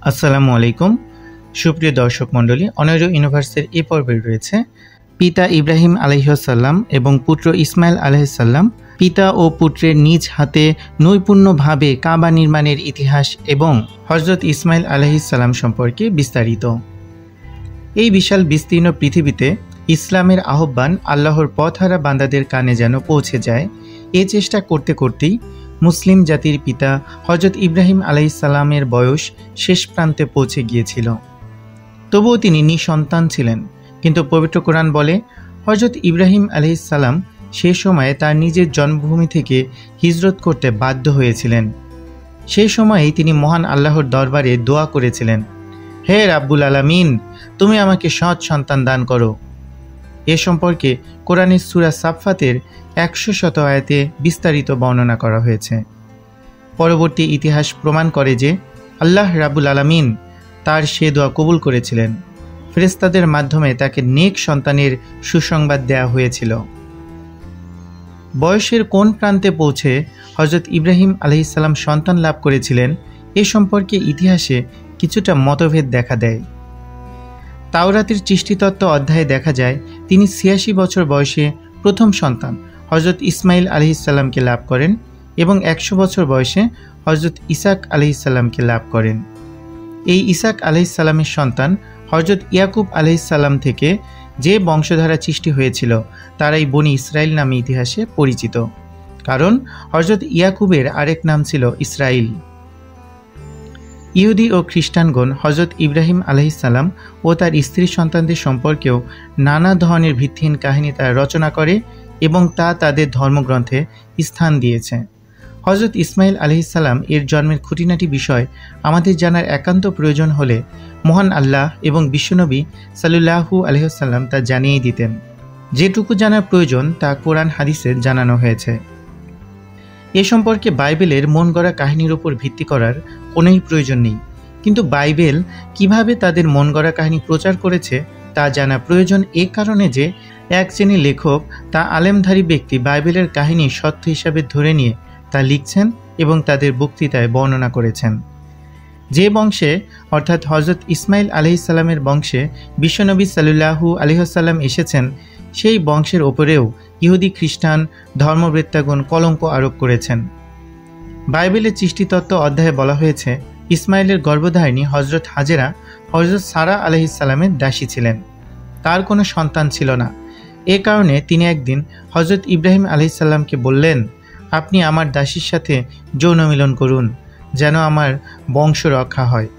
আসসালামু আলাইকুম সুপ্রিয় দর্শক মণ্ডলী, অনৈর ইউনিভার্সের এই পর্বে রয়েছে পিতা ইব্রাহিম আলাইহিসসালাম এবং পুত্র ইসমাইল আলাইহিসসালাম, পিতা ও পুত্রের নিজ হাতে নৈপুণ্যভাবে কাবা নির্মাণের ইতিহাস এবং হযরত ইসমাইল আলাইহিসসালাম সম্পর্কে বিস্তারিত। এই বিশাল বিস্তীর্ণ পৃথিবীতে ইসলামের আহ্বান আল্লাহর পথহারা বান্দাদের কানে যেন পৌঁছে যায়, এ চেষ্টা করতে করতেই মুসলিম জাতির পিতা হযরত ইব্রাহিম আলাইহিসসালামের বয়স শেষ প্রান্তে পৌঁছে গিয়েছিল। তবুও তিনি নিঃসন্তান ছিলেন, কিন্তু পবিত্র কোরআন বলে হযরত ইব্রাহিম আলাইহিসসালাম সে সময়ে তার নিজের জন্মভূমি থেকে হিজরত করতে বাধ্য হয়েছিলেন। সেই সময়েই তিনি মহান আল্লাহর দরবারে দোয়া করেছিলেন, হে রাব্বুল আলামিন, তুমি আমাকে সৎ সন্তান দান করো। এ সম্পর্কে কোরআনের সূরা সাফফাতের 100 আয়াতে বিস্তারিত বর্ণনা করা হয়েছে। পরবর্তী ইতিহাস প্রমাণ করে যে আল্লাহ রাব্বুল আলামিন তার সে দোয়া কবুল করেছিলেন। ফেরেশতাদের মাধ্যমে তাকে নেক সন্তানের সুসংবাদ দেয়া হয়েছিল। বয়সের কোন প্রান্তে পৌঁছে হযরত ইব্রাহিম আলাইহিসসালাম সন্তান লাভ করেছিলেন, এ সম্পর্কে ইতিহাসে কিছুটা মতভেদ দেখা দেয়। তাওরাতের সৃষ্টিতত্ত্ব অধ্যায়ে দেখা যায় তিনি ৮৬ বছর বয়সে প্রথম সন্তান হযরত ইসমাইল আলাইহিসসালামকে লাভ করেন এবং ১০০ বছর বয়সে হযরত ইসাক আলাইহিসসালামকে লাভ করেন। এই ইসাক আলাইহিসসালামের সন্তান হযরত ইয়াকুব আলাইহিসসালাম থেকে যে বংশধারা সৃষ্টি হয়েছিল তারাই বনি ইসরাইল নামে ইতিহাসে পরিচিত, কারণ হযরত ইয়াকুবের আরেক নাম ছিল ইসরাইল। ইহুদি ও খ্রিস্টানগণ হযরত ইব্রাহিম আলাইহিসসালাম ও তার স্ত্রী সন্তানদের সম্পর্কেও নানা ধরনের ভিত্তিহীন কাহিনী তারা রচনা করে এবং তা তাদের ধর্মগ্রন্থে স্থান দিয়েছে। হযরত ইসমাইল আলাইহিসসালাম এর জন্মের খুঁটিনাটি বিষয় আমাদের জানার একান্ত প্রয়োজন হলে মহান আল্লাহ এবং বিশ্বনবী সাল্লাল্লাহু আলাইহি ওয়াসাল্লাম তা জানিয়ে দিতেন। যেটুকু জানার প্রয়োজন তা কোরআন হাদিসে জানানো হয়েছে। এ সম্পর্কে বাইবেলের মন গড়া কাহিনীর উপর ভিত্তি করার কোনোই প্রয়োজন নেই, কিন্তু বাইবেল কিভাবে তাদের মন গড়া কাহিনী প্রচার করেছে তা জানা প্রয়োজন এ কারণে যে এক শ্রেণীর লেখক তা আলেমধারী ব্যক্তি বাইবেলের কাহিনী সত্য হিসাবে ধরে নিয়ে তা লিখছেন এবং তাদের বক্তৃতায় বর্ণনা করেছেন। যে বংশে অর্থাৎ হযরত ইসমাইল আলাইহিসসালামের বংশে বিশ্বনবী সাল্লাল্লাহু আলাইহি ওয়াসাল্লাম এসেছেন, সেই বংশের ওপরেও ইহুদি খ্রিস্টান ধর্মবেত্তাগণ কলঙ্ক আরোপ করেছেন। বাইবেলের সৃষ্টিতত্ত্ব অধ্যায়ে বলা হয়েছে ইসমাইলের গর্ভধারিণী হযরত হাজেরা হযরত সারা আলাইহিসসালামের দাসী ছিলেন। তার কোনো সন্তান ছিল না। এ কারণে তিনি একদিন হযরত ইব্রাহিম আলাইহিসসালামকে বললেন, আপনি আমার দাসীর সাথে যৌন মিলন করুন যেন আমার বংশ রক্ষা হয়।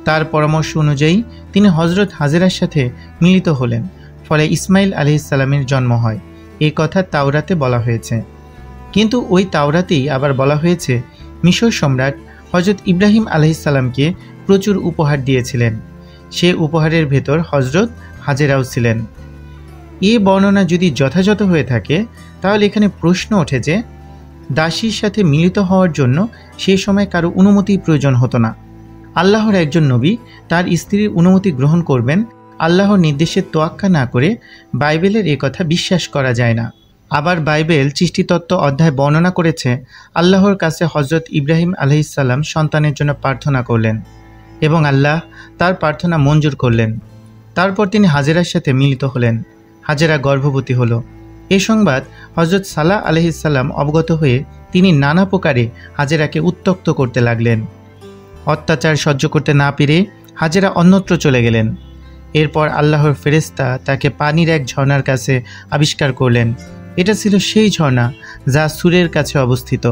তার পরামর্শ অনুযায়ী তিনি হযরত হাজেরার সাথে মিলিত হলেন, ফলে ইসমাইল আলাইহিসসালামের জন্ম হয়। এই কথা তাওরাতে বলা হয়েছে। কিন্তু ওই তাওরাতেই আবার বলা হয়েছে মিশর সম্রাট হযরত ইব্রাহিম আলাইহিসসালামকে প্রচুর উপহার দিয়েছিলেন। সে উপহারের ভেতর হযরত হাজেরাও ছিলেন। এই বর্ণনা যদি যথাযথ হয়ে থাকে তাহলে এখানে প্রশ্ন ওঠে যে দাসীর সাথে মিলিত হওয়ার জন্য সেই সময় কারো অনুমতি প্রয়োজন হতো না। আল্লাহর একজন নবী তার স্ত্রীর অনুমতি গ্রহণ করবেন, আল্লাহর নির্দেশের তোয়াক্কা না করে বাইবেলের এ কথা বিশ্বাস করা যায় না। আবার বাইবেল সৃষ্টিতত্ত্ব অধ্যায় বর্ণনা করেছে আল্লাহর কাছে হযরত ইব্রাহিম আলাইহিসসালাম সন্তানের জন্য প্রার্থনা করলেন এবং আল্লাহ তার প্রার্থনা মঞ্জুর করলেন। তারপর তিনি হাজেরার সাথে মিলিত হলেন। হাজেরা গর্ভবতী হল। এ সংবাদ হযরত সালাহ আলাইহিসসালাম অবগত হয়ে তিনি নানা প্রকারে হাজেরাকে উত্ত্যক্ত করতে লাগলেন। অত্যাচার সহ্য করতে না পেরে হাজেরা অন্যত্র চলে গেলেন। এরপর আল্লাহর ফেরেশতা তাকে পানির এক ঝর্ণার কাছে আবিষ্কার করলেন। এটা ছিল সেই ঝর্ণা যা সূরের কাছে অবস্থিত।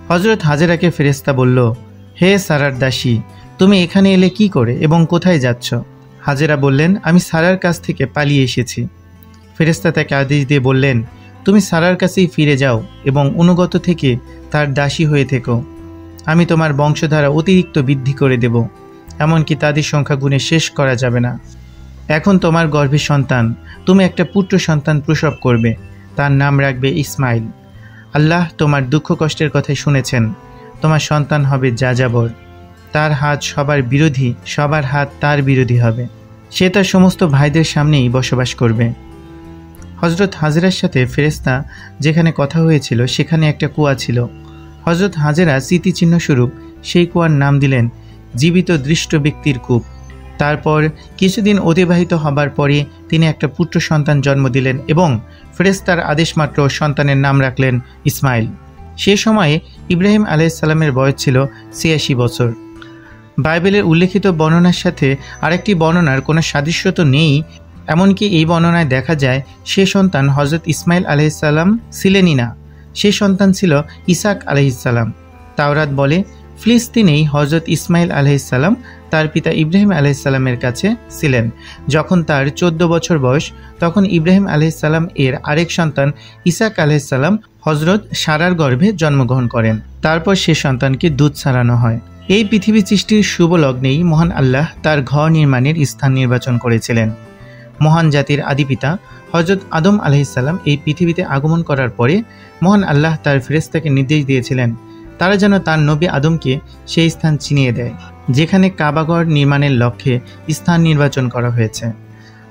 হযরত হাজেরাকে ফেরেশতা বলল, হে সারার দাসী, তুমি এখানে এলে কি করে এবং কোথায় যাচ্ছ? হাজেরা বললেন, আমি সারার কাছ থেকে পালিয়ে এসেছি। ফেরেশতা তাকে আদেশ দিয়ে বললেন, তুমি সারার কাছেই ফিরে যাও এবং অনুগত থেকে তার দাসী হয়ে থেকো। আমি তোমার বংশধারা অতিরিক্ত বৃদ্ধি করে দেব, এমনকি তাদের সংখ্যা গুণে শেষ করা যাবে না। এখন তোমার গর্ভে সন্তান, তুমি একটা পুত্র সন্তান প্রসব করবে, তার নাম রাখবে ইসমাইল। আল্লাহ তোমার দুঃখ কষ্টের কথাই শুনেছেন। তোমার সন্তান হবে যাযাবর, তার হাত সবার বিরোধী, সবার হাত তার বিরোধী হবে। সে তার সমস্ত ভাইদের সামনেই বসবাস করবে। হযরত হাজেরার সাথে ফেরেশতা যেখানে কথা হয়েছিল সেখানে একটা কুয়া ছিল। হযরত হাজেরা স্মৃতিচিহ্নস্বরূপ সেই কুয়ার নাম দিলেন জীবিত দৃষ্ট ব্যক্তির কূপ। তারপর কিছুদিন অতিবাহিত হবার পরে তিনি একটা পুত্র সন্তান জন্ম দিলেন এবং ফেরেশতার আদেশমাত্র সন্তানের নাম রাখলেন ইসমাইল। সে সময়ে ইব্রাহিম আলাইহিসসালামের বয়স ছিল ৮৬ বছর। বাইবেলের উল্লেখিত বর্ণনার সাথে আরেকটি বর্ণনার কোনো সাদৃশ্য তো নেই, এমনকি এই বর্ণনায় দেখা যায় সে সন্তান হজরত ইসমাইল আলাইহিসসালাম ছিলেনই না, সে সন্তান ছিল ইসাক আলাইহিসসালাম। তাওরাত বলে ফিলিস্তিনেই হজরত ইসমাইল আলাইহিসসালাম তার পিতা ইব্রাহিম আলাইহিসসালামের কাছে ছিলেন। যখন তার ১৪ বছর বয়স তখন ইব্রাহিম আলাইহিসসালাম এর আরেক সন্তান ইসাক আলাইহিসসালাম হজরত সারার গর্ভে জন্মগ্রহণ করেন। তারপর সে সন্তানকে দুধ ছাড়ানো হয়। এই পৃথিবী সৃষ্টির শুভ লগ্নেই মহান আল্লাহ তার ঘর নির্মাণের স্থান নির্বাচন করেছিলেন। মহান জাতির আদিপিতা হজরত আদম আলাইহিসসালাম এই পৃথিবীতে আগমন করার পরে মহান আল্লাহ তার ফেরেশতাকে নির্দেশ দিয়েছিলেন তারা যেন তার নবী আদমকে সেই স্থান চিনিয়ে দেয় যেখানে কাবাঘর নির্মাণের লক্ষ্যে স্থান নির্বাচন করা হয়েছে।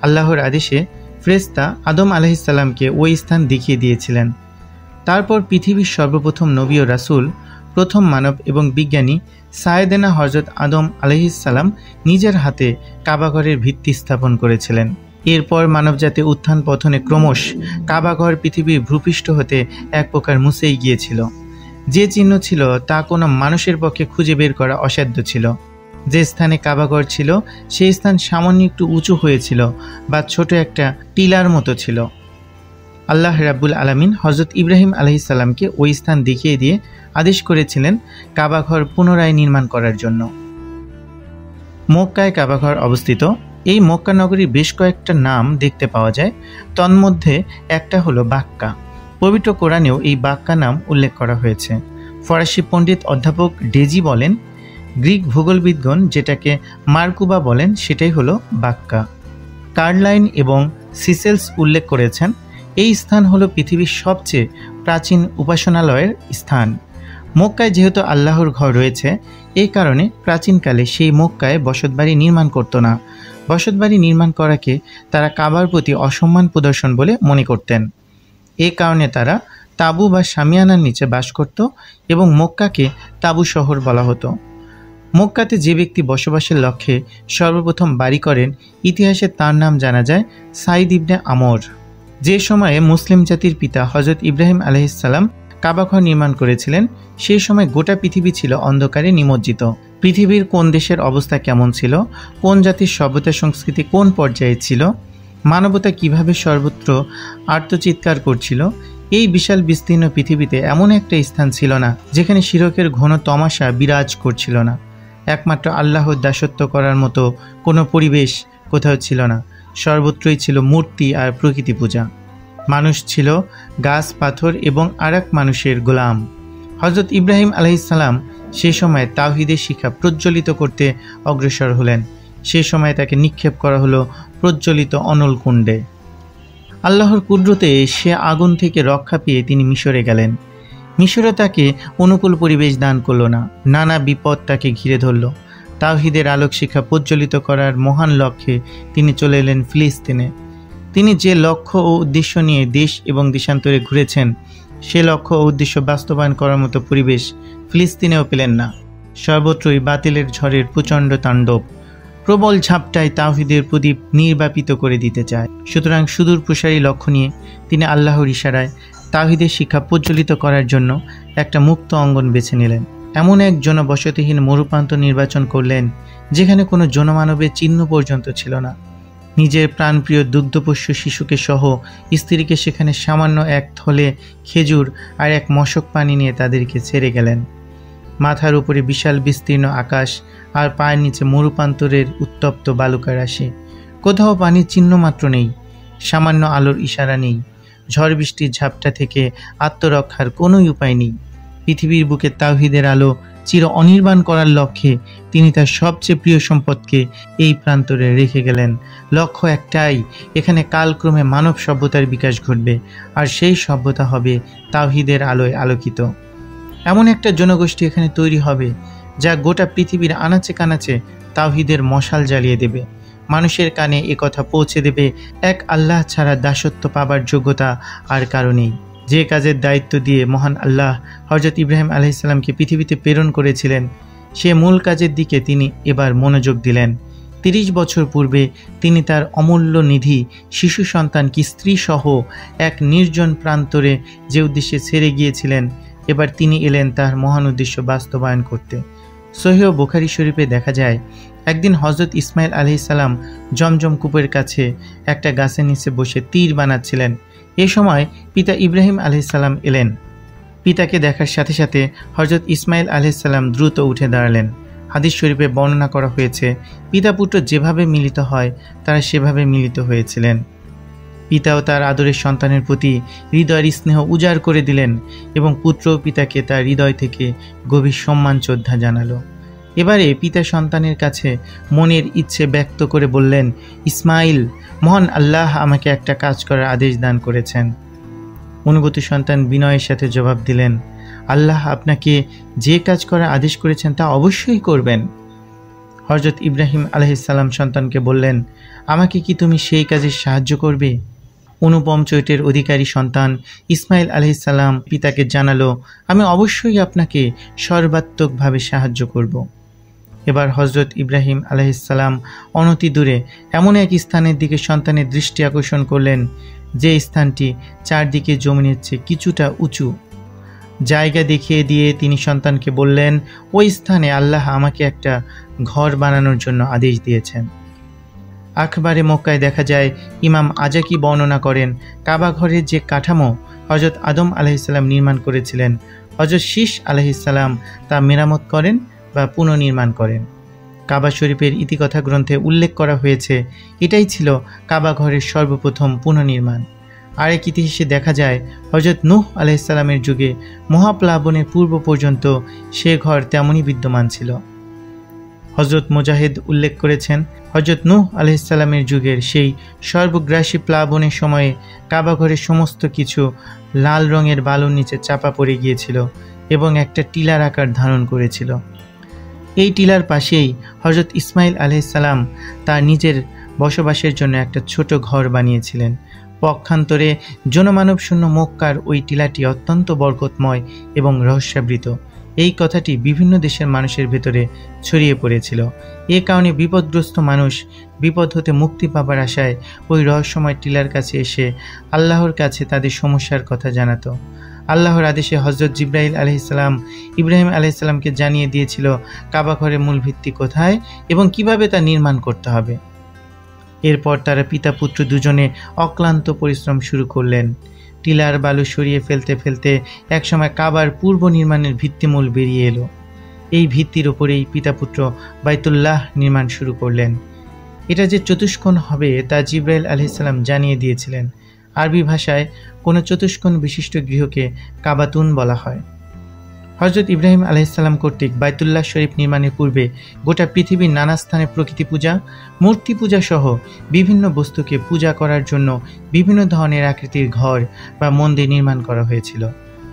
আল্লাহর আদেশে ফেরেশতা আদম আলাইহিসসালামকে ওই স্থান দেখিয়ে দিয়েছিলেন। তারপর পৃথিবীর সর্বপ্রথম নবী ও রাসূল, প্রথম মানব এবং বিজ্ঞানী সায়েদেনা হজরত আদম আলাইহিসসালাম নিজের হাতে কাবাঘরের ভিত্তি স্থাপন করেছিলেন। এরপর মানবজাতি উত্থান পতনে ক্রমশ কাবাঘর পৃথিবীর ভূপৃষ্ঠ হতে এক প্রকার মুছেই গিয়েছিল। যে চিহ্ন ছিল তা কোনো মানুষের পক্ষে খুঁজে বের করা অসাধ্য ছিল। যে স্থানে কাবাঘর ছিল সেই স্থান সামান্য একটু উঁচু হয়েছিল বা ছোট একটা টিলার মতো ছিল। আল্লাহ রাব্বুল আলামিন হজরত ইব্রাহিম আলাইহিসসালামকে ওই স্থান দেখিয়ে দিয়ে আদেশ করেছিলেন কাবাঘর পুনরায় নির্মাণ করার জন্য। মক্কায় কাবাঘর অবস্থিত। এই মক্কা নগরীর বেশ কয়েকটা নাম দেখতে পাওয়া যায়, তন্মধ্যে একটা হলো বাক্কা। পবিত্র কোরআনেও এই বাক্কা নাম উল্লেখ করা হয়েছে। ফরাসি পণ্ডিত অধ্যাপক ডেজি বলেন, গ্রিক ভূগোলবিদগণ যেটাকে মার্কুবা বলেন সেটাই হলো বাক্কা। কার্লাইন এবং সিসেলস উল্লেখ করেছেন এই স্থান হলো পৃথিবীর সবচেয়ে প্রাচীন উপাসনালয়ের স্থান। মক্কায় যেহেতু আল্লাহর ঘর রয়েছে, এই কারণে প্রাচীনকালে সেই মক্কায় বসতবাড়ি নির্মাণ করত না। বসতবাড়ি নির্মাণ করাকে তারা কাবার প্রতি অসম্মান প্রদর্শন বলে মনে করতেন। এ কারণে তারা তাঁবু বা শামিয়ানার নিচে বাস করত এবং মক্কাকে তাঁবু শহর বলা হতো। মক্কাতে যে ব্যক্তি বসবাসের লক্ষ্যে সর্বপ্রথম বাড়ি করেন, ইতিহাসে তার নাম জানা যায় সাইদ ইবনে আমর। যে সময়ে মুসলিম জাতির পিতা হজরত ইব্রাহিম আলাইহিসসালাম কাবাঘর নির্মাণ করেছিলেন, সেই সময় গোটা পৃথিবী ছিল অন্ধকারে নিমজ্জিত। পৃথিবীর কোন দেশের অবস্থা কেমন ছিল, কোন জাতির সভ্যতা সংস্কৃতি কোন পর্যায়ে ছিল, মানবতা কিভাবে সর্বত্র আর্তচিৎকার করছিল, এই বিশাল বিস্তীর্ণ পৃথিবীতে এমন একটা স্থান ছিল না যেখানে শিরকের ঘন তমাশা বিরাজ করছিল না। একমাত্র আল্লাহর দাসত্ব করার মতো কোনো পরিবেশ কোথাও ছিল না। সর্বত্রই ছিল মূর্তি আর প্রকৃতি পূজা। মানুষ ছিল গাছ, পাথর এবং আরেক মানুষের গোলাম। হজরত ইব্রাহিম আলাইহিসসালাম সে সময় তাওহীদের শিক্ষা প্রজ্বলিত করতে অগ্রসর হলেন। সে সময় তাকে নিক্ষেপ করা হলো প্রজ্বলিত অনল কুণ্ডে। আল্লাহর কুদরতে সে আগুন থেকে রক্ষা পেয়ে তিনি মিশরে গেলেন। মিশরে তাকে অনুকূল পরিবেশ দান করল না, নানা বিপদ তাকে ঘিরে ধরল। তাওহীদের আলোক শিক্ষা প্রজ্বলিত করার মহান লক্ষ্যে তিনি চলে এলেন ফিলিস্তিনে। তিনি যে লক্ষ্য ও উদ্দেশ্য নিয়ে দেশ এবং দেশান্তরে ঘুরেছেন, সে লক্ষ্য ও উদ্দেশ্য বাস্তবায়ন করার মতো পরিবেশ ফিলিস্তিনেও পেলেন না। সর্বত্রই বাতিলের ঝড়ের প্রচণ্ড তাণ্ডব। প্রবল ঝাপটায় তাওহীদের প্রদীপ নির্বাপিত করে দিতে চায়। সুতরাং সুদূর প্রসারী লক্ষ্য নিয়ে তিনি আল্লাহর ইশারায় তাওহীদের শিক্ষা প্রজ্বলিত করার জন্য একটা মুক্ত অঙ্গন বেছে নিলেন। এমন এক জনবসতিহীন মরুপ্রান্ত নির্বাচন করলেন যেখানে কোনো জনমানবের চিহ্ন পর্যন্ত ছিল না। নিজের প্রাণপ্রিয় দুগ্ধপোষ্য শিশুকে সহ স্ত্রীকে সেখানে সামান্য এক থলে খেজুর আর এক মশক পানি নিয়ে তাদেরকে ছেড়ে গেলেন। মাথার উপরে বিশাল বিস্তীর্ণ আকাশ আর পায়ের নিচে মরুপ্রান্তরের উত্তপ্ত বালুকা রাশি। কোথাও পানির চিহ্ন মাত্র নেই, সামান্য আলোর ইশারা নেই। ঝড় বৃষ্টির ঝাপটা থেকে আত্মরক্ষার কোনোই উপায় নেই। পৃথিবীর বুকে তাওহীদের আলো চির অনির্বাণ করার লক্ষ্যে তিনি তার সবচেয়ে প্রিয় সম্পদকে এই প্রান্তরে রেখে গেলেন। লক্ষ্য একটাই, এখানে কালক্রমে মানব সভ্যতার বিকাশ ঘটবে আর সেই সভ্যতা হবে তাওহীদের আলোয় আলোকিত। এমন একটা জনগোষ্ঠী এখানে তৈরি হবে যা গোটা পৃথিবীর আনাচে কানাচে তাওহীদের মশাল জ্বালিয়ে দেবে। মানুষের কানে এ কথা পৌঁছে দেবে, এক আল্লাহ ছাড়া দাসত্ব পাবার যোগ্যতা আর কারো নেই। যে কাজের দায়িত্ব দিয়ে মহান আল্লাহ হযরত ইব্রাহিম আলাইহিসসালামকে পৃথিবীতে প্রেরণ করেছিলেন, সে মূল কাজের দিকে তিনি এবার মনোযোগ দিলেন। 30 বছর পূর্বে তিনি তার অমূল্য নিধি শিশু সন্তানকে স্ত্রী সহ এক নির্জন প্রান্তরে যে উদ্দেশ্যে ছেড়ে গিয়েছিলেন, এবার তিনি এলেন তার মহান উদ্দেশ্য বাস্তবায়ন করতে। সহিহ বুখারী শরীফে দেখা যায়, একদিন হজরত ইসমাইল আলাইহিসসালাম জমজম কূপের কাছে একটা গাছের নিচে বসে তীর বানাচ্ছিলেন। এ সময় পিতা ইব্রাহিম আলাইহিসসালাম এলেন। পিতাকে দেখার সাথে সাথে হজরত ইসমাইল আলাইহিসসালাম দ্রুত উঠে দাঁড়ালেন। হাদিস শরীফে বর্ণনা করা হয়েছে, পিতা পুত্র যেভাবে মিলিত হয় তারা সেভাবে মিলিত হয়েছিলেন। পিতাও তার আদরের সন্তানের প্রতি হৃদয়ের স্নেহ উজাড় করে দিলেন এবং পুত্র পিতাকে তার হৃদয় থেকে গভীর সম্মান শ্রদ্ধা জানালো। এবারে পিতা সন্তানের কাছে মনের ইচ্ছে ব্যক্ত করে বললেন, ইসমাইল, মহান আল্লাহ আমাকে একটা কাজ করার আদেশ দান করেছেন। অনুগত সন্তান বিনয়ের সাথে জবাব দিলেন, আল্লাহ আপনাকে যে কাজ করার আদেশ করেছেন তা অবশ্যই করবেন। হযরত ইব্রাহিম আলাইহিসসালাম সন্তানকে বললেন, আমাকে কি তুমি সেই কাজে সাহায্য করবে? অনুপম চরিত্রের অধিকারী সন্তান ইসমাইল আলাইহিসসালাম পিতাকে জানালো, আমি অবশ্যই আপনাকে সর্বাত্মকভাবে সাহায্য করব। এবার হযরত ইব্রাহিম আলাইহিসসালাম অনতি দূরে এমন এক স্থানের দিকে সন্তানের দৃষ্টি আকর্ষণ করলেন, যে স্থানটি চারদিকে জমিনের চেয়ে কিছুটা উঁচু। জায়গা দেখিয়ে দিয়ে তিনি সন্তানকে বললেন, ওই স্থানে আল্লাহ আমাকে একটা ঘর বানানোর জন্য আদেশ দিয়েছেন। আখবারে মক্কায় দেখা যায়, ইমাম আজাকি বর্ণনা করেন, কাবা ঘরের যে কাঠামো হযরত আদম আলাইহিসসালাম নির্মাণ করেছিলেন, হযরত শীশ আলাইহিসসালাম তা মেরামত করেন বা পুনর্নির্মাণ করেন। কাবা শরীফের ইতিকথা গ্রন্থে উল্লেখ করা হয়েছে, এটাই ছিল কাবা ঘরের সর্বপ্রথম পুনর্নির্মাণ। আরেক ইতিহাসে দেখা যায়, হযরত নূহ আলাইহিসসালামের যুগে মহাপ্লাবনের পূর্ব পর্যন্ত সে ঘর তেমনই বিদ্যমান ছিল। হযরত মুজাহিদ উল্লেখ করেছেন, হযরত নূহ আলাইহিসসালামের যুগের সেই সর্বগ্রাসী প্লাবনের সময়ে কাবা ঘরের সমস্ত কিছু লাল রঙের বালুর নিচে চাপা পড়ে গিয়েছিল এবং একটা টিলার আকার ধারণ করেছিল। এই টিলার পাশেই হযরত ইসমাইল আলাইহিসসালাম তার নিজের বসবাসের জন্য একটা ছোট ঘর বানিয়েছিলেন। পক্ষান্তরে জনমানব শূন্য মক্কার ওই টিলাটি অত্যন্ত বরকতময় এবং রহস্যাবৃত। এই কথাটি বিভিন্ন দেশের মানুষের ভেতরে ছড়িয়ে পড়েছিল। এ কারণে বিপদগ্রস্ত মানুষ বিপদ হতে মুক্তি পাবার আশায় ওই রহস্যময় টিলার কাছে এসে আল্লাহর কাছে তাদের সমস্যার কথা জানাতো। আল্লাহর আদেশে হযরত জিবরাইল আলাইহিসসালাম ইব্রাহিম আলাইহিসসালামকে জানিয়ে দিয়েছিল কাবা ঘরের মূল ভিত্তি কোথায় এবং কিভাবে তা নির্মাণ করতে হবে। এরপর তারা পিতা পুত্র দুজনে অক্লান্ত পরিশ্রম শুরু করলেন। টিলার বালু সরিয়ে ফেলতে ফেলতে একসময় কাবার পূর্ব নির্মাণের ভিত্তিমূল বেরিয়ে এলো। এই ভিত্তির ওপরেই পিতা পুত্র বাইতুল্লাহ নির্মাণ শুরু করলেন। এটা যে চতুষ্কোণ হবে তা জিবরাইল আলাইহিসসালাম জানিয়ে দিয়েছিলেন। আরবি ভাষায় কোনো চতুষ্কোণ বিশিষ্ট গৃহকে কাবাতুন বলা হয়। হযরত ইব্রাহিম আলাইহিসসালাম কর্তৃক বাইতুল্লাহ শরীফ নির্মাণের পূর্বে গোটা পৃথিবীর নানা স্থানে প্রকৃতি পূজা, মূর্তি পূজা সহ বিভিন্ন বস্তুকে পূজা করার জন্য বিভিন্ন ধরনের আকৃতির ঘর বা মন্দির নির্মাণ করা হয়েছিল।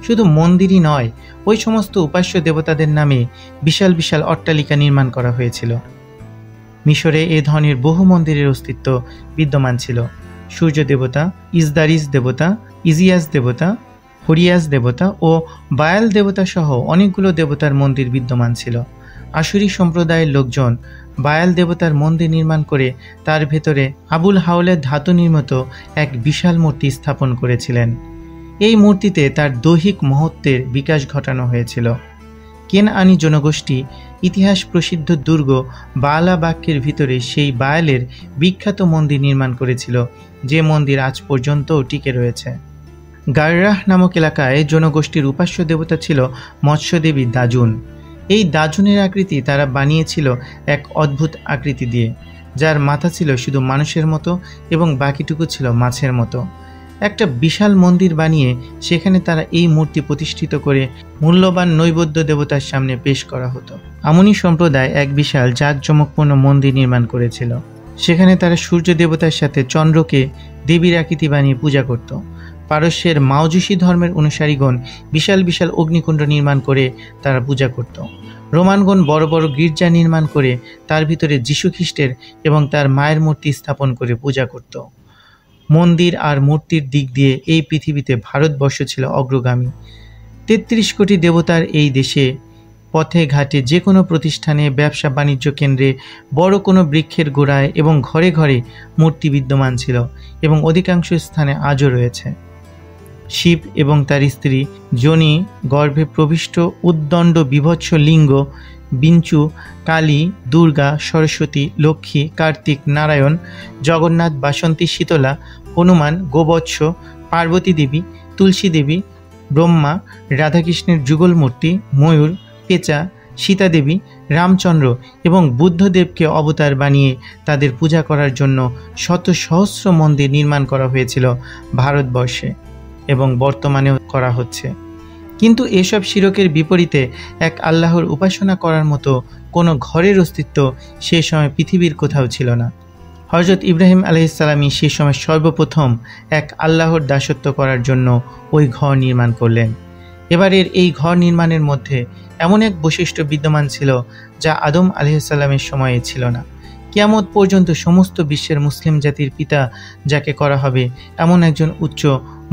শুধু মন্দিরই নয়, ওই সমস্ত উপাস্য দেবতাদের নামে বিশাল বিশাল অট্টালিকা নির্মাণ করা হয়েছিল। মিশরে এ ধরনের বহু মন্দিরের অস্তিত্ব বিদ্যমান ছিল। সূর্য দেবতা, ইজদারিস দেবতা, ইজিয়াস দেবতা, হরিয়াস দেবতা ও বায়াল দেবতা সহ অনেকগুলো দেবতার মন্দির বিদ্যমান ছিল। আশুরি সম্প্রদায়ের লোকজন বায়াল দেবতার মন্দির নির্মাণ করে তার ভেতরে আবুল হাওলের ধাতু নির্মিত এক বিশাল মূর্তি স্থাপন করেছিলেন। এই মূর্তিতে তার দৈহিক মহত্বের বিকাশ ঘটানো হয়েছিল। কেনআনি জনগোষ্ঠী ইতিহাস প্রসিদ্ধ দুর্গ বালা বাক্যের ভিতরে সেই বায়ালের বিখ্যাত মন্দির নির্মাণ করেছিল, যে মন্দির আজ পর্যন্তও টিকে রয়েছে। গাররাহ নামক এলাকায় জনগোষ্ঠীর উপাস্য দেবতা ছিল মৎস্যদেবী দাজুন। এই দাজুনের আকৃতি তারা বানিয়েছিল এক অদ্ভুত আকৃতি দিয়ে, যার মাথা ছিল শুধু মানুষের মতো এবং বাকিটুকু ছিল মাছের মতো। একটা বিশাল মন্দির বানিয়ে সেখানে তারা এই মূর্তি প্রতিষ্ঠিত করে মূল্যবান নৈবেদ্য দেবতার সামনে পেশ করা হতো। আমনি সম্প্রদায় এক বিশাল জাঁকজমকপূর্ণ মন্দির নির্মাণ করেছিল। সেখানে তারা সূর্য দেবতার সাথে চন্দ্রকে দেবীর আকৃতি বানিয়ে পূজা করত। পারস্যের মাওজুসি ধর্মের অনুসারীগণ বিশাল বিশাল অগ্নিকুণ্ড নির্মাণ করে তারা পূজা করত। রোমানগণ বড় বড় গির্জা নির্মাণ করে তার ভিতরে যীশু খ্রিস্টের এবং তার মায়ের মূর্তি স্থাপন করে পূজা করত। মন্দির আর মূর্তির দিক দিয়ে এই পৃথিবীতে ভারতবর্ষ ছিল অগ্রগামী। 33 কোটি দেবতার এই দেশে পথে ঘাটে যে কোনো প্রতিষ্ঠানে, ব্যবসা বাণিজ্য কেন্দ্রে, বড় কোনো বৃক্ষের গোড়ায় এবং ঘরে ঘরে মূর্তি বিদ্যমান ছিল এবং অধিকাংশ স্থানে আজও রয়েছে। শিব এবং তার স্ত্রী যোনি গর্ভে প্রবিষ্ট উদ্দণ্ড বিভৎস লিঙ্গ, বিঞ্চু, কালী, দুর্গা, সরস্বতী, লক্ষ্মী, কার্তিক, নারায়ণ, জগন্নাথ, বাসন্তী, শীতলা, হনুমান, গোবৎস, পার্বতী দেবী, তুলসী দেবী, ব্রহ্মা, রাধাকৃষ্ণের যুগল মূর্তি, ময়ূর, পেঁচা, সীতা দেবী, রামচন্দ্র এবং বুদ্ধদেবকে অবতার বানিয়ে তাদের পূজা করার জন্য শত সহস্র মন্দির নির্মাণ করা হয়েছিল ভারতবর্ষে এবং বর্তমানেও করা হচ্ছে। কিন্তু এসব শিরকের বিপরীতে এক আল্লাহর উপাসনা করার মতো কোনো ঘরের অস্তিত্ব সে সময় পৃথিবীর কোথাও ছিল না। হযরত ইব্রাহিম আলাইহিসসালামই সে সময় সর্বপ্রথম এক আল্লাহর দাসত্ব করার জন্য ওই ঘর নির্মাণ করলেন। এবারের এই ঘর নির্মাণের মধ্যে এমন এক বৈশিষ্ট্য বিদ্যমান ছিল যা আদম আলাইহিসসালামের সময়ে ছিল না। কিয়ামত পর্যন্ত সমস্ত বিশ্বের মুসলিম জাতির পিতা যাকে করা হবে এমন একজন উচ্চ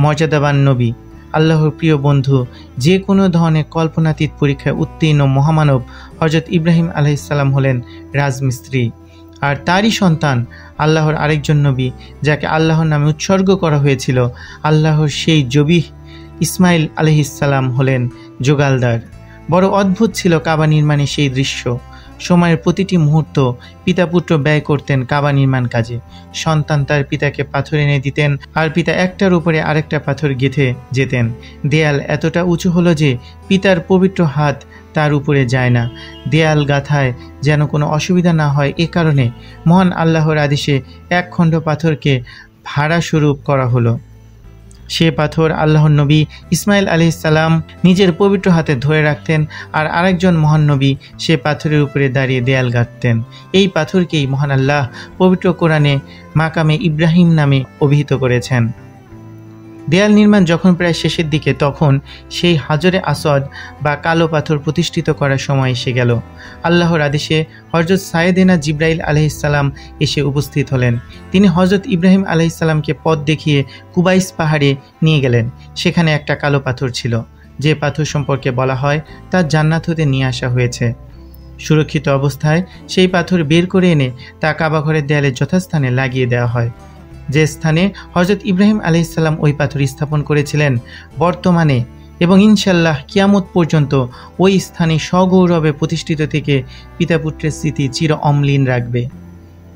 মর্যাদাবান নবী, আল্লাহর প্রিয় বন্ধু, যে কোনো ধরনের কল্পনাতীত পরীক্ষায় উত্তীর্ণ মহামানব হযরত ইব্রাহিম আলাইহিসসালাম হলেন রাজমিস্ত্রি। আর তারই সন্তান আল্লাহর আরেকজন নবী যাকে আল্লাহর নামে উৎসর্গ করা হয়েছিল, আল্লাহর সেই জবিহ ইসমাইল আলাইহিসসালাম হলেন যোগালদার। বড় অদ্ভুত ছিল কাবা নির্মাণের সেই দৃশ্য। সময়ের প্রতিটি মুহূর্ত পিতা পুত্র ব্যয় করতেন কাবা নির্মাণ কাজে। সন্তান তার পিতাকে পাথর এনে দিতেন আর পিতা একটার উপরে আরেকটা পাথর গেঁথে যেতেন। দেয়াল এতটা উঁচু হলো যে পিতার পবিত্র হাত তার উপরে যায় না। দেয়াল গাঁথায় যেন কোনো অসুবিধা না হয়, এ কারণে মহান আল্লাহর আদেশে এক খণ্ড পাথরকে ভাড়া স্বরূপ করা হলো। সে পাথর আল্লাহর নবী ইসমাইল আলাইহিসসালাম নিজের পবিত্র হাতে ধরে রাখতেন আর আরেকজন মহান নবী সে পাথরের উপরে দাঁড়িয়ে দেয়াল গাঁথতেন। এই পাথরকেই মহান আল্লাহ পবিত্র কোরআনে মাকামে ইব্রাহিম নামে অভিহিত করেছেন। দেয়াল নির্মাণ যখন প্রায় শেষের দিকে, তখন সেই হাজরে আসওয়াদ বা কালো পাথর প্রতিষ্ঠিত করার সময় এসে গেল। আল্লাহর আদেশে হযরত সাইয়েদেনা জিবরাইল আলাইহিসসালাম এসে উপস্থিত হলেন। তিনি হযরত ইব্রাহিম আলাইহিসসালামকে পথ দেখিয়ে কুবাইস পাহাড়ে নিয়ে গেলেন। সেখানে একটা কালো পাথর ছিল, যে পাথর সম্পর্কে বলা হয় তা জান্নাত হতে নিয়ে আসা হয়েছে। সুরক্ষিত অবস্থায় সেই পাথর বের করে এনে তা কাবা ঘরের দেয়ালে যথাস্থানে লাগিয়ে দেওয়া হয়। যে স্থানে হযরত ইব্রাহিম আলাইহিসসালাম ওই পাথর স্থাপন করেছিলেন, বর্তমানে এবং ইনশাল্লাহ কিয়ামত পর্যন্ত ওই স্থানে সগৌরবে প্রতিষ্ঠিত থেকে পিতা পুত্রের স্মৃতি চির অম্লিন রাখবে।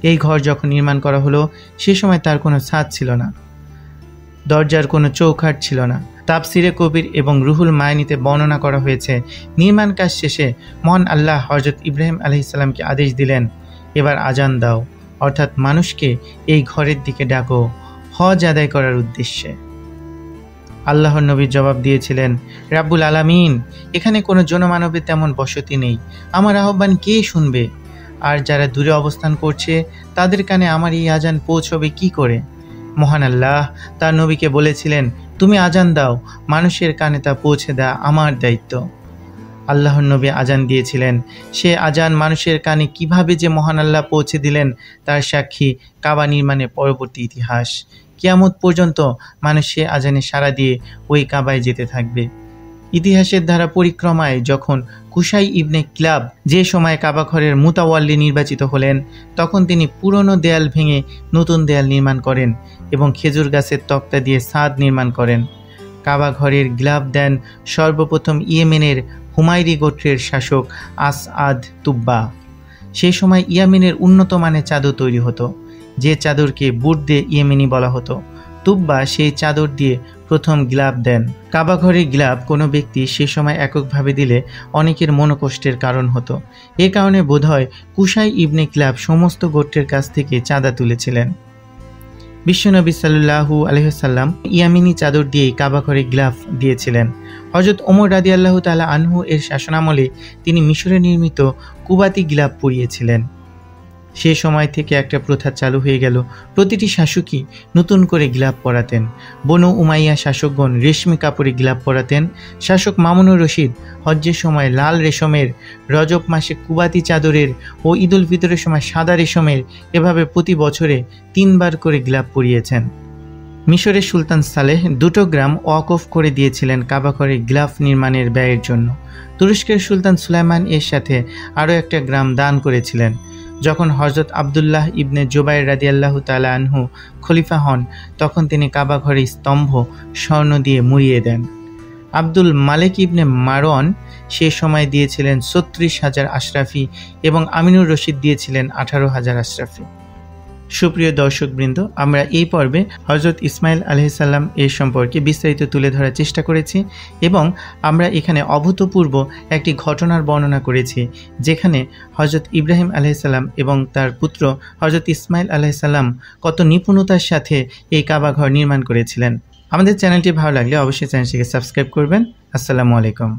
এই ঘর যখন নির্মাণ করা হলো, সে সময় তার কোনো ছাদ ছিল না, দরজার কোনো চৌখাট ছিল না। তাফসিরে কবির এবং রুহুল মায়ানিতে বর্ণনা করা হয়েছে, নির্মাণ কাজ শেষে মহান আল্লাহ হযরত ইব্রাহিম আলাইহিসসালামকে আদেশ দিলেন, এবার আজান দাও, অর্থাৎ মানুষকে এই ঘরের দিকে ডাকো হজ আদায় করার উদ্দেশ্যে। আল্লাহর নবী জবাব দিয়েছিলেন, রাব্বুল আলামিন, এখানে কোনো জনমানবের তেমন বসতি নেই, আমার আহ্বান কে শুনবে? আর যারা দূরে অবস্থান করছে তাদের কানে আমার এই আজান পৌঁছবে কি করে? মহান আল্লাহ তার নবীকে বলেছিলেন, তুমি আজান দাও, মানুষের কানে তা পৌঁছে দেওয়া আমার দায়িত্ব। আল্লাহর নবী আজান দিয়েছিলেন। সে আজান মানুষের কানে কিভাবে যে মহান আল্লাহ পৌঁছে দিলেন তার সাক্ষী কাবা নির্মাণের পরবর্তী ইতিহাস। কিয়ামত পর্যন্ত মানুষ সে আজানে সাড়া দিয়ে ওই কাবায় যেতে থাকবে। ইতিহাসের ধারা পরিক্রমায় যখন কুসাই ইবনে কিলাব যে সময় কাবা ঘরের মুতাওয়াল্লি নির্বাচিত হলেন, তখন তিনি পুরনো দেয়াল ভেঙে নতুন দেয়াল নির্মাণ করেন এবং খেজুর গাছের তক্তা দিয়ে ছাদ নির্মাণ করেন। কাবা ঘরের গিলাফ দেন সর্বপ্রথম ইয়েমেনের হুমায়রি গোত্রের শাসক আসআদ তুব্বা। সেই সময় ইয়েমেনের উন্নত মানের চাদর তৈরি হতো, যে চাদরকে বুর্দে ইয়েমেনি বলা হতো। তুব্বা সেই চাদর দিয়ে প্রথম গিলাফ দেন। কাবা ঘরের গিলাফ কোনো ব্যক্তি সে সময় এককভাবে দিলে অনেকের মনোকষ্টের কারণ হতো। এ কারণে বোধহয় কুসাই ইবনে কিলাব সমস্ত গোত্রের কাছ থেকে চাঁদা তুলেছিলেন। বিশ্বনবী সাল্লাল্লাহু আলাইহি ওয়াসাল্লাম ইয়ামিনী চাদর দিয়েই কাবা ঘরে গিলাফ দিয়েছিলেন। হযরত ওমর রাদিয়াল্লাহু তাআলা আনহু এর শাসনামলে তিনি মিশরে নির্মিত কুবাতি গিলাফ পরিয়েছিলেন। সে সময় থেকে একটা প্রথা চালু হয়ে গেল, প্রতিটি শাসকই নতুন করে গিলাফ পরাতেন। বনু উমাইয়া শাসকগণ রেশমি কাপড়ে গিলাফ পরাতেন। শাসক মামুনুর রশিদ হজ্জের সময় লাল রেশমের, রজব মাসে কুবাতি চাদরের ও ঈদুল ফিতরের সময় সাদা রেশমের, এভাবে প্রতি বছরে 3 বার করে গিলাফ পরিয়েছেন। মিশরের সুলতান সালেহ 2টো গ্রাম ওয়াকফ করে দিয়েছিলেন কাবাঘরে গিলাফ নির্মাণের ব্যয়ের জন্য। তুরস্কের সুলতান সুলাইমান এর সাথে আরও একটা গ্রাম দান করেছিলেন। যখন হযরত আবদুল্লাহ ইবনে জুবাইর রাদিয়াল্লাহু তাআলা আনহু খলিফা হন, তখন তিনি কাবাঘরের স্তম্ভ স্বর্ণ দিয়ে মুড়িয়ে দেন। আব্দুল মালেক ইবনে মারওয়ান সে সময় দিয়েছিলেন ৩৬,০০০ আশরাফি এবং আমিনুর রশিদ দিয়েছিলেন ১৮,০০০ আশরাফি। সুপ্রিয় দর্শকবৃন্দ, আমরা এই পর্বে হযরত ইসমাইল আলাইহিস সালাম এর সম্পর্কে বিস্তারিত তুলে ধরার চেষ্টা করেছি এবং আমরা এখানে অভূতপূর্ব একটি ঘটনার বর্ণনা করেছি, যেখানে হযরত ইব্রাহিম আলাইহিস সালাম এবং তার পুত্র হযরত ইসমাইল আলাইহিস সালাম কত নিপুণতার সাথে এই কাবাঘর নির্মাণ করেছিলেন। আমাদের চ্যানেলটি ভালো লাগলে অবশ্যই চ্যানেলটিকে সাবস্ক্রাইব করবেন। আসসালামু আলাইকুম।